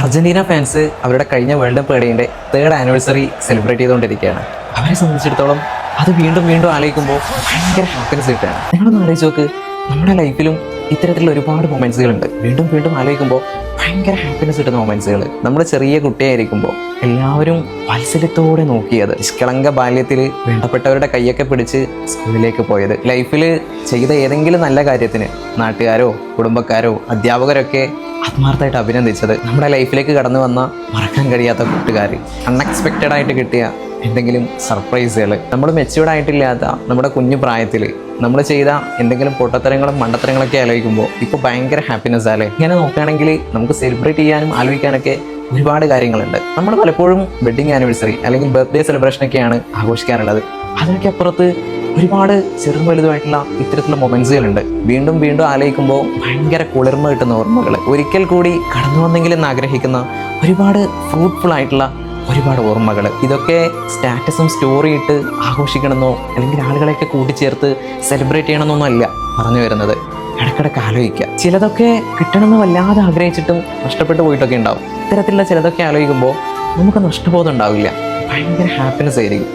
Argentina fans അവരുടെ കഴിഞ്ഞ world cup കളിയുടെ 3rd ആനിവേഴ്സറി സെലിബ്രേറ്റ് ചെയ്തുകൊണ്ടിരിക്കുകയാണ്. അവരെ സംബന്ധിച്ചിടത്തോളം അത് വീണ്ടും വീണ്ടും ആലോചിക്കുമ്പോൾ ഭയങ്കര ഹാപ്പിനെസ് കിട്ടുകയാണ്. നിങ്ങളൊന്ന് ആലോചിച്ച് നോക്ക്, നമ്മുടെ ലൈഫിലും ഇത്തരത്തിലുള്ള ഒരുപാട് മൊമെൻറ്റ്സുകളുണ്ട്. വീണ്ടും വീണ്ടും ആലോചിക്കുമ്പോൾ ഭയങ്കര ഹാപ്പിനെസ് കിട്ടുന്ന മൊമെൻറ്റ്സുകൾ. നമ്മൾ ചെറിയ കുട്ടിയായിരിക്കുമ്പോൾ എല്ലാവരും വാത്സല്യത്തോടെ നോക്കിയത്, നിഷ്കളങ്ക ബാല്യത്തിൽ വേണ്ടപ്പെട്ടവരുടെ കൈയൊക്കെ പിടിച്ച് സ്കൂളിലേക്ക് പോയത്, ലൈഫിൽ ചെയ്ത ഏതെങ്കിലും നല്ല കാര്യത്തിന് നാട്ടുകാരോ കുടുംബക്കാരോ അധ്യാപകരൊക്കെ ആത്മാർത്ഥമായിട്ട് അഭിനന്ദിച്ചത്, നമ്മുടെ ലൈഫിലേക്ക് കടന്നു വന്ന മറക്കാൻ കഴിയാത്ത കൂട്ടുകാർ, അൺഎക്സ്പെക്റ്റഡ് ആയിട്ട് കിട്ടിയ എന്തെങ്കിലും സർപ്രൈസുകൾ, നമ്മൾ മെച്യൂർഡ് ആയിട്ടില്ലാത്ത നമ്മുടെ കുഞ്ഞു പ്രായത്തിൽ നമ്മൾ ചെയ്ത എന്തെങ്കിലും പൊട്ടത്തരങ്ങളും മണ്ടത്തരങ്ങളൊക്കെ ആലോചിക്കുമ്പോൾ ഇപ്പോൾ ഭയങ്കര ഹാപ്പിനെസ് അല്ലേ. ഇങ്ങനെ നോക്കുകയാണെങ്കിൽ നമുക്ക് സെലിബ്രേറ്റ് ചെയ്യാനും ആലോചിക്കാനൊക്കെ ഒരുപാട് കാര്യങ്ങളുണ്ട്. നമ്മൾ പലപ്പോഴും വെഡിങ് ആനിവേഴ്സറി അല്ലെങ്കിൽ ബർത്ത്ഡേ സെലിബ്രേഷനൊക്കെയാണ് ആഘോഷിക്കാറുള്ളത്. അതിനൊക്കെ അപ്പുറത്ത് ഒരുപാട് ചെറുതും വലുതുമായിട്ടുള്ള ഇത്തരത്തിലുള്ള മൊമെൻറ്റ്സുകളുണ്ട്. വീണ്ടും വീണ്ടും ആലോചിക്കുമ്പോൾ ഭയങ്കര കുളിർമ കിട്ടുന്ന ഓർമ്മകൾ, ഒരിക്കൽ കൂടി കടന്നു വന്നെങ്കിലും ആഗ്രഹിക്കുന്ന ഒരുപാട് ഫ്രൂട്ട്ഫുൾ ആയിട്ടുള്ള ഒരുപാട് ഓർമ്മകൾ. ഇതൊക്കെ സ്റ്റാറ്റസും സ്റ്റോറി ഇട്ട് ആഘോഷിക്കണമെന്നോ അല്ലെങ്കിൽ ആളുകളെയൊക്കെ കൂട്ടിച്ചേർത്ത് സെലിബ്രേറ്റ് ചെയ്യണമെന്നൊന്നും അല്ല പറഞ്ഞു വരുന്നത്. ഇടയ്ക്കിടയ്ക്ക് ആലോചിക്കുക. ചിലതൊക്കെ കിട്ടണമെന്ന് വല്ലാതെ ആഗ്രഹിച്ചിട്ടും നഷ്ടപ്പെട്ടു പോയിട്ടൊക്കെ ഉണ്ടാവും. ഇത്തരത്തിലുള്ള ചിലതൊക്കെ ആലോചിക്കുമ്പോൾ നമുക്ക് നഷ്ടബോധം ഉണ്ടാവില്ല, ഭയങ്കര ഹാപ്പിനെസ് ആയിരിക്കും.